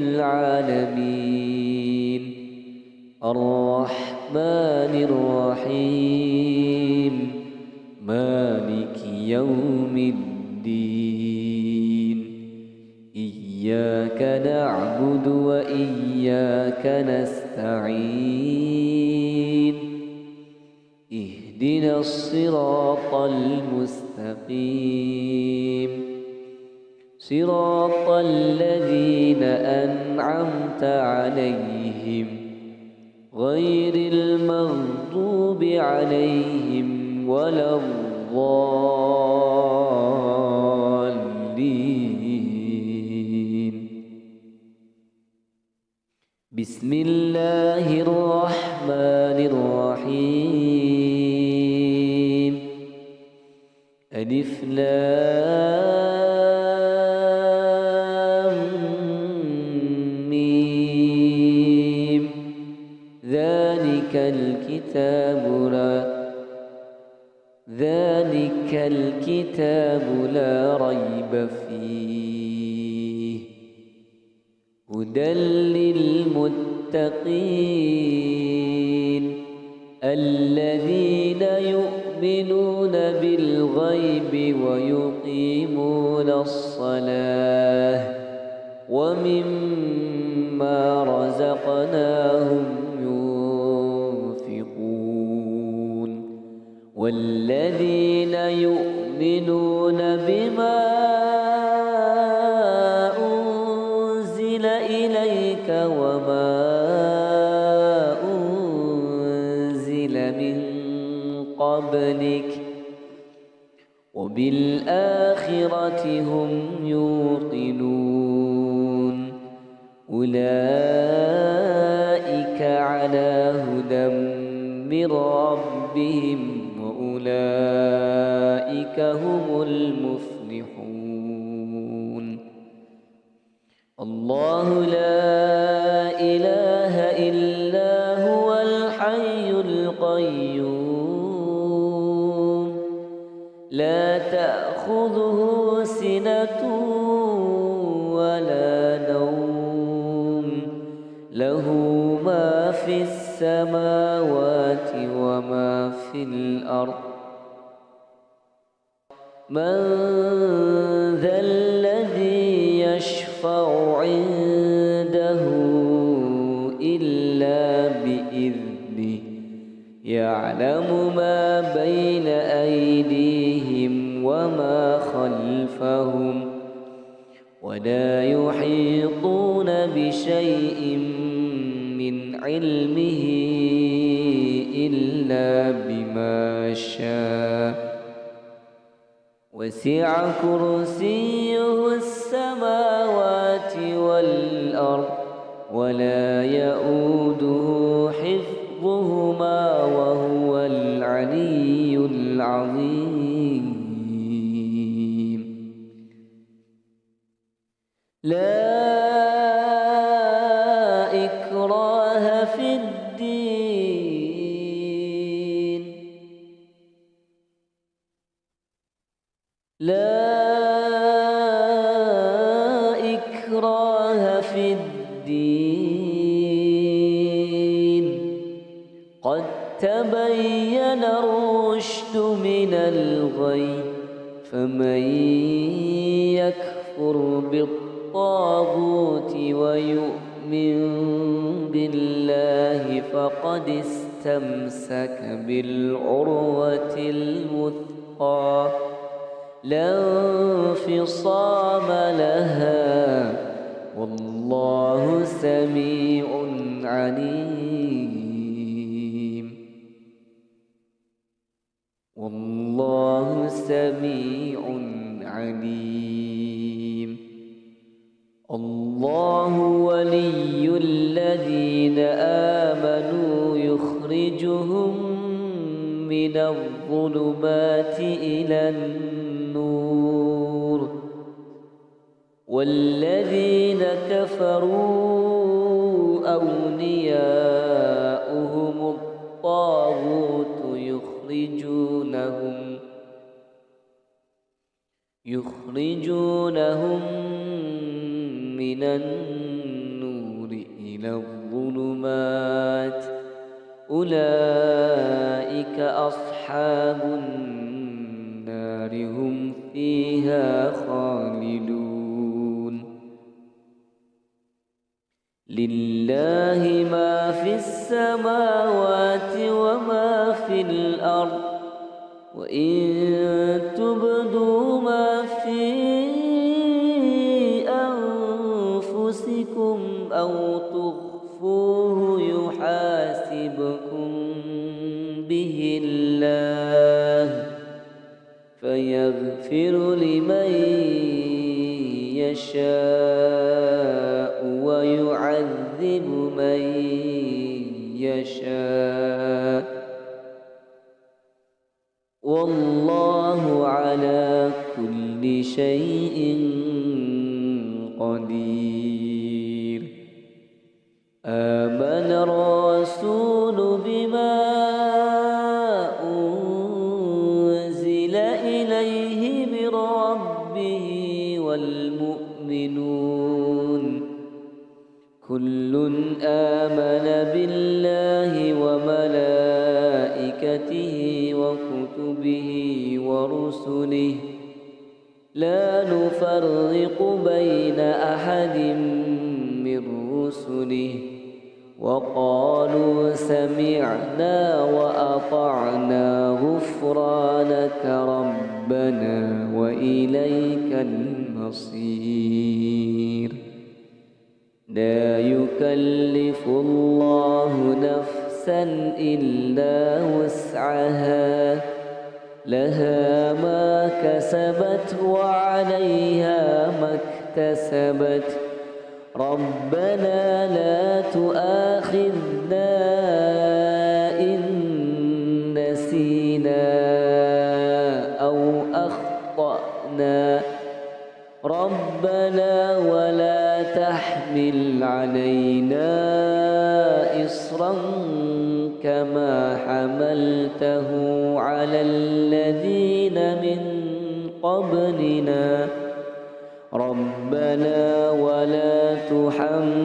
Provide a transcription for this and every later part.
العالمين الرحمن الرحيم مالك يوم الدين إياك نعبد وإياك نستعين اهدنا الصراط المستقيم صراط الذين أنعمت عليهم غير المغضوب عليهم ولا الضالين. بسم الله الرحمن الرحيم ألف لام ميم ذلك الكتاب لا ريب فيه هدى للمتقين الذين يؤمنون بالغيب ويقيمون الصلاة ومما رزقناهم ينفقون والذين يؤمنون بما أنزل إليك وما أنزل من قبلك وبالآخرة هم يوقنون أولئك على هدى من ربهم وأولئك هم المفلحون. الله لا إله إلا هو الحي القيوم لا تأخذه سنة ولا نوم له ما في السماوات وما في الأرض من ذا الذي يشفع عنده إلا بإذنه يعلم ما بين أيديهم وما خلفهم ولا يحيطون بشيء من علمه إلا بما شاء وسع كرسيه السماوات والأرض ولا يؤوده حفظهما وهو العلي العظيم. لا إكراه في الدين لا إكراه في الدين قد تبين الرشد من الغي فمن يكفر بالطاغوت ويؤمن بالله فقد استمسك بالعروة الوثقى لا انفصام لها والله سميع عليم. والله سميع عليم. الله ولي الذين آمنوا يخرجهم من الظلمات إلى النور والذين كفروا أولياؤهم الطاغوت يخرجونهم من النور من الظلمات أولئك أصحاب النار هم فيها خالدون لله ما في السماوات وما في الأرض وإن تبدوا ما في أنفسكم أو تخفوه يحاسبكم به الله فيغفر لمن يشاء ويعذب من يشاء والله على كل شيء قدير آمن الرسول بما أنزل إليه من ربه والمؤمنون كل آمن بالله وملائكته وكتبه ورسله لا نفرق بين أحد من رسله وقالوا سمعنا وأطعنا غفرانك ربنا وإليك المصير لا يكلف الله نفسا إلا وسعها لها ما كسبت وعليها ما اكتسبت ربنا لا تؤاخذنا إن نسينا أو أخطأنا ربنا ولا تحمل علينا إصرا كما حملته على الذين من قبلنا ربنا ولا تحملنا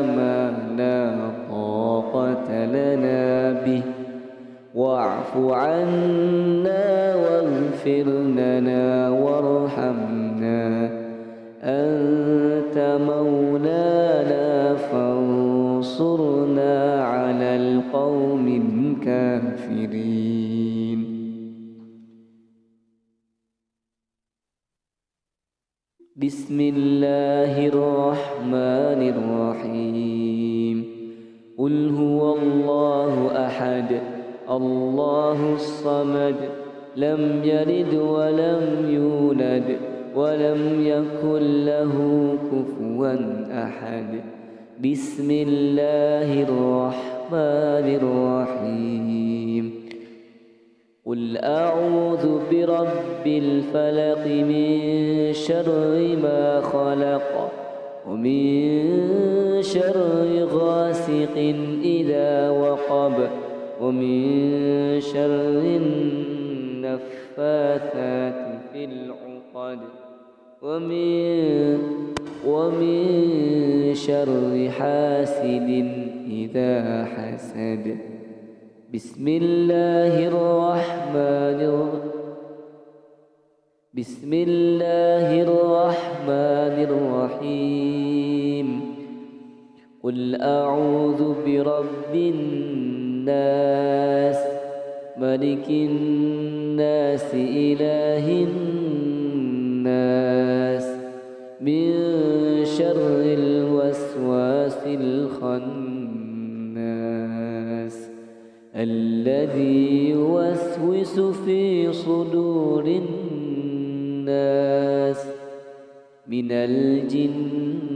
ما لا طاقة لنا به واعف عنا واغفر لنا وارحمنا أنت مولانا فانصرنا على القوم الكافرين بسم الله الرحمن الرحيم قل هو الله أحد الله الصمد لم يلد ولم يولد ولم يكن له كفوا أحد بسم الله الرحمن الرحيم قل أعوذ برب الفلق من شر ما خلق ومن شر غاسق إذا وقب ومن شر النفاثات في العقد ومن شر حاسد إذا حسد بسم الله الرحمن الرحيم قل أعوذ برب الناس ملك الناس إله الناس من شر الوسواس الخناس الذي يوسوس في صدور الناس من الجنة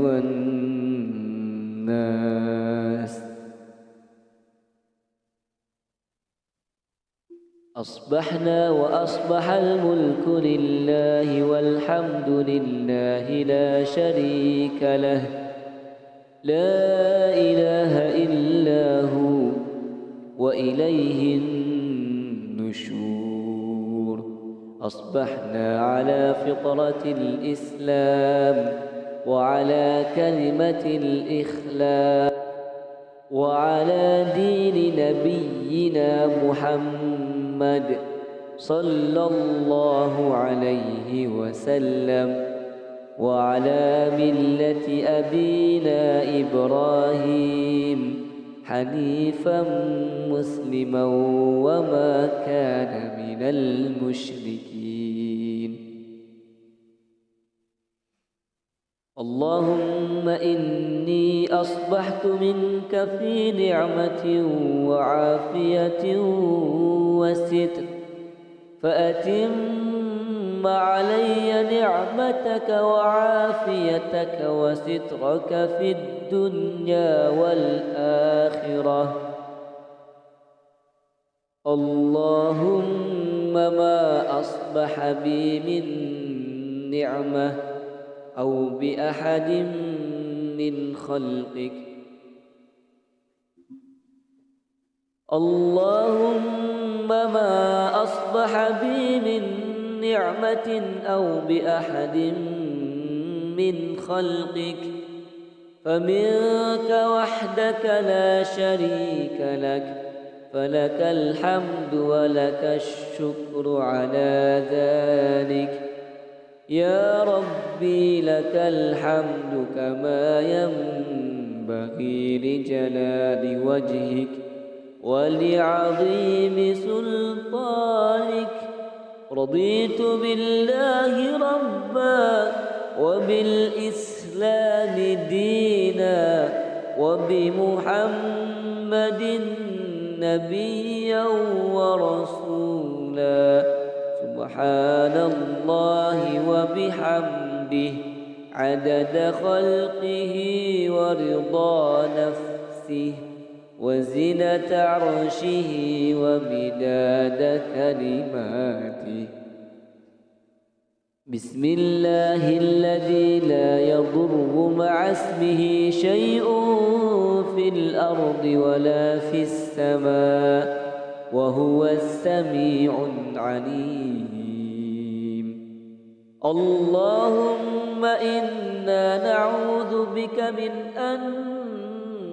والناس أصبحنا وأصبح الملك لله والحمد لله لا شريك له لا إله إلا هو وإليه النشور أصبحنا على فطرة الإسلام وعلى كلمة الإخلاص وعلى دين نبينا محمد صلى الله عليه وسلم وعلى ملة أبينا إبراهيم حنيفا مسلما وما كان من المشركين. اللهم إني أصبحت منك في نعمة وعافية وستر، فأتم علي نعمتك وعافيتك وسترك في الدنيا والآخرة. اللهم ما أصبح بي من نعمة أو بأحد من خلقك، اللهم ما أصبح بي من نعمة أو بأحد من خلقك فمنك وحدك لا شريك لك، فلك الحمد ولك الشكر على ذلك. يا ربي لك الحمد كما ينبغي لجلال وجهك ولعظيم سلطانك. رضيت بالله ربا وبالإسلام دينا وبمحمد نبيا ورسولا. سبحان الله وبحمده عدد خلقه ورضا نفسه وزنة عرشه ومداد كلماته. بسم الله الذي لا يضر مع اسمه شيء في الأرض ولا في السماء وهو السميع العليم. اللهم إنا نعوذ بك من أن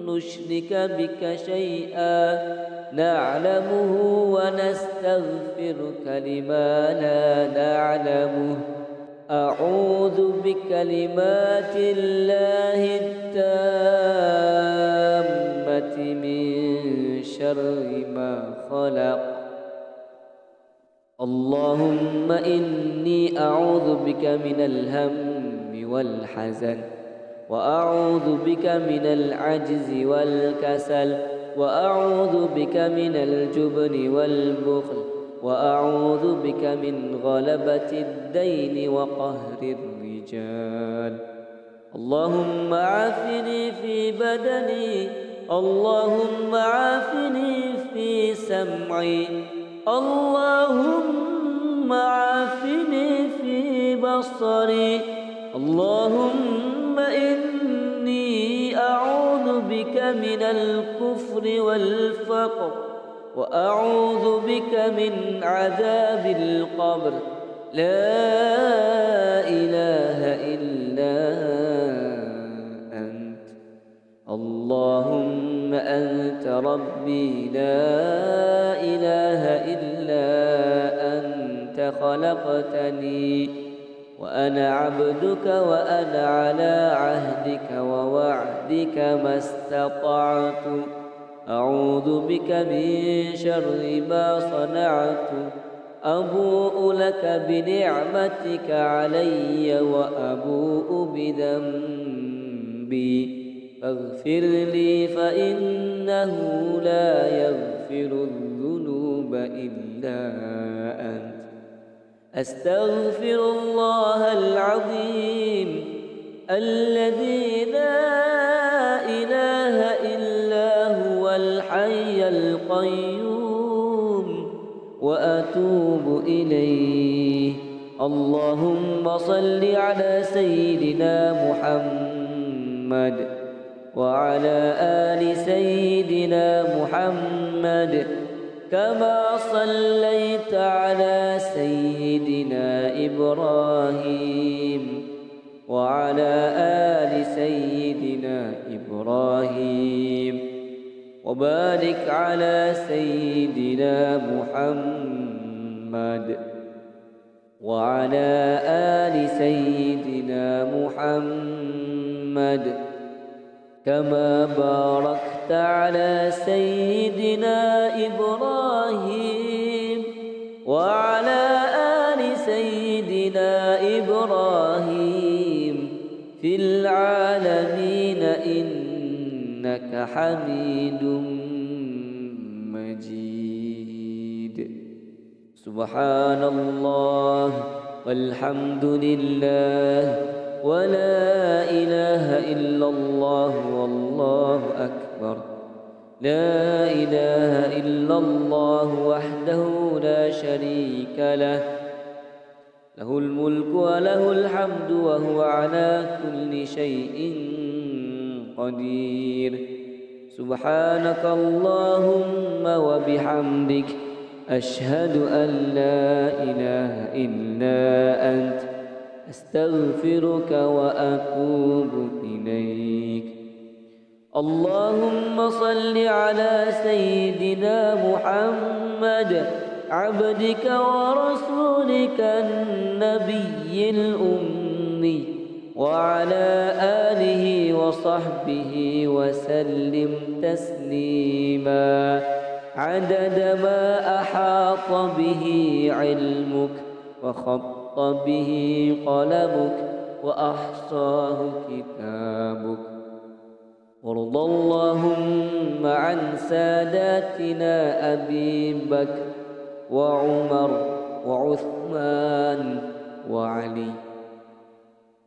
نشرك بك شيئا نعلمه ونستغفرك لما لا نعلمه. أعوذ بكلمات الله التامة من شر ما خلق. اللهم إني أعوذ بك من الهم والحزن، وأعوذ بك من العجز والكسل، وأعوذ بك من الجبن والبخل، وأعوذ بك من غلبة الدين وقهر الرجال. اللهم عافني في بدني، اللهم عافني في سمعي، اللهم عافني في بصري. اللهم إني أعوذ بك من الكفر والفقر، وأعوذ بك من عذاب القبر. لا إله إلا أنت. اللهم أنت ربي لا إله إلا أنت خلقتني وأنا عبدك وأنا على عهدك ووعدك ما استطعت. أعوذ بك من شر ما صنعت. أبوء لك بنعمتك علي وأبوء بذنبي فاغفر لي فإنه لا يغفر الذنوب إلا أنت. أستغفر الله العظيم الذي لا إله إلا هو الحي القيوم وأتوب إليه. اللهم صل على سيدنا محمد وعلى آل سيدنا محمد كما صليت على سيدنا سيدنا إبراهيم وعلى آل سيدنا إبراهيم وبارك على سيدنا محمد وعلى آل سيدنا محمد كما باركت على سيدنا إبراهيم وعلى آل سيدنا إبراهيم في العالمين إنك حميد مجيد. سبحان الله والحمد لله ولا إله إلا الله والله أكبر. لا إله إلا الله وحده لا شريك له، له الملك وله الحمد وهو على كل شيء قدير. سبحانك اللهم وبحمدك أشهد أن لا إله إلا أنت أستغفرك وأتوب إليك. اللهم صل على سيدنا محمد عبدك ورسولك النبي الأمي وعلى آله وصحبه وسلم تسليما عدد ما أحاط به علمك وخط به قلمك وأحصاه كتابك. وارض اللهم عن ساداتنا أبي بكر وعمر وعثمان وعلي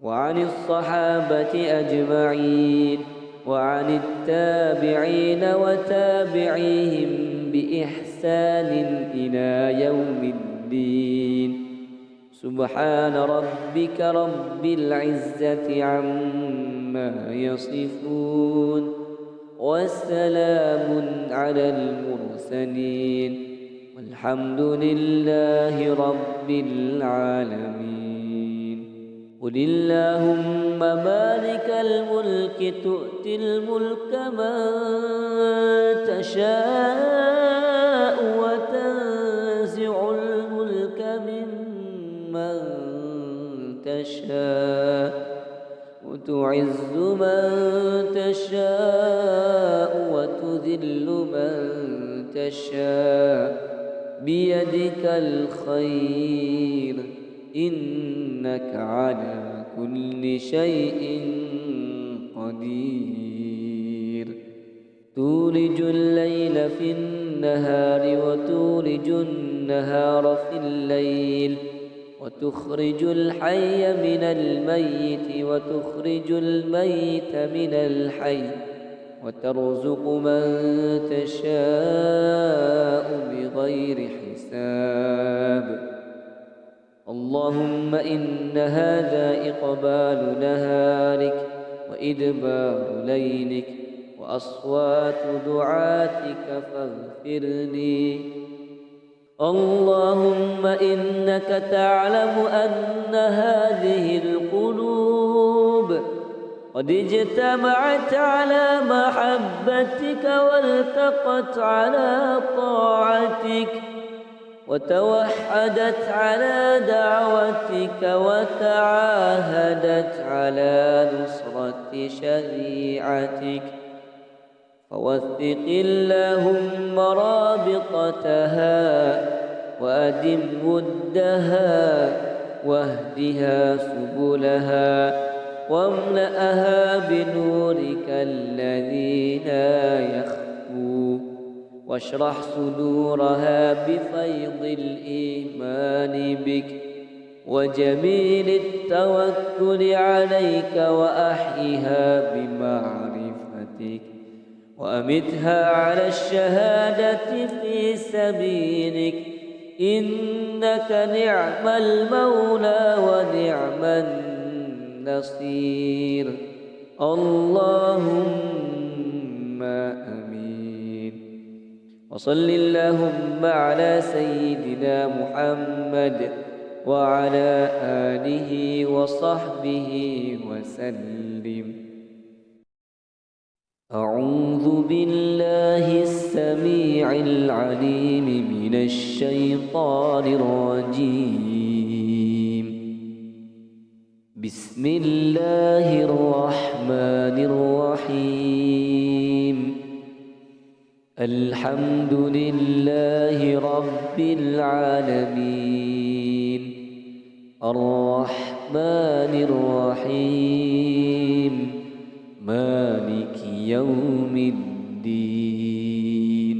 وعن الصحابة أجمعين وعن التابعين وتابعيهم بإحسان إلى يوم الدين. سبحان ربك رب العزة عما يصفون والسلام على المرسلين والحمد لله رب العالمين. قل اللهم مالك الملك تؤتي الملك من تشاء وتنزع الملك ممن تشاء وتعز من تشاء وتذل من تشاء بيدك الخير إنك على كل شيء قدير. تولج الليل في النهار وتولج النهار في الليل وتخرج الحي من الميت وتخرج الميت من الحي وترزق من تشاء بغير حساب. اللهم إن هذا إقبال نهارك وإدبار ليلك وأصوات دعاتك فاغفر لي. اللهم إنك تعلم أن هذه القلوب قد اجتمعت على محبتك والتقت على طاعتك وتوحدت على دعوتك وتعاهدت على نصرة شريعتك، فوثق اللهم رابطتها وأدم ودها واهدها سبلها واملأها بنورك الذي لا يخفو واشرح صدورها بفيض الإيمان بك وجميل التوكل عليك وأحيها بمعرفتك وأمتها على الشهادة في سبيلك إنك نعم المولى ونعم النصير. اللهم آمين. وصل اللهم على سيدنا محمد وعلى آله وصحبه وسلم. أعوذ بالله السميع العليم من الشيطان الرجيم. بسم الله الرحمن الرحيم. الحمد لله رب العالمين الرحمن الرحيم مالك يوم الدين.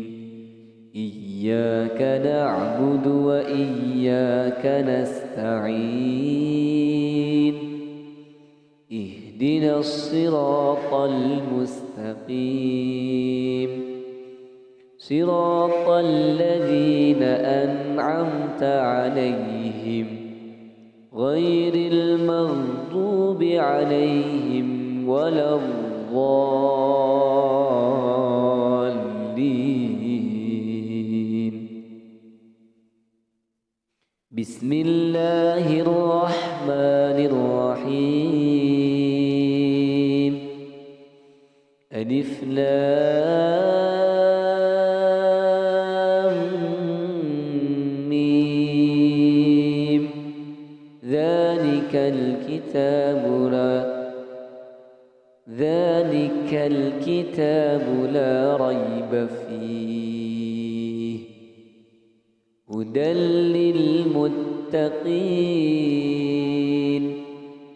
إياك نعبد وإياك نستعين. اهدنا الصراط المستقيم صراط الذين أنعمت عليهم غير المغضوب عليهم ولا الضالين. بسم الله الرحمن الرحيم. ألف لام ميم. ذلك الكتاب لا ريب فيه هدى للمتقين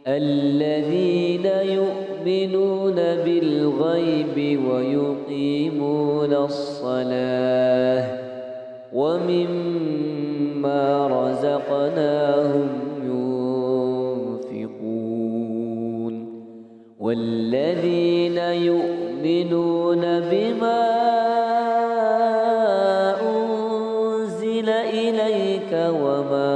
الذين يؤمنون بالغيب ويقيمون الصلاة ومما رزقناهم ينفقون والذين يؤمنون بما أنزل إليك وما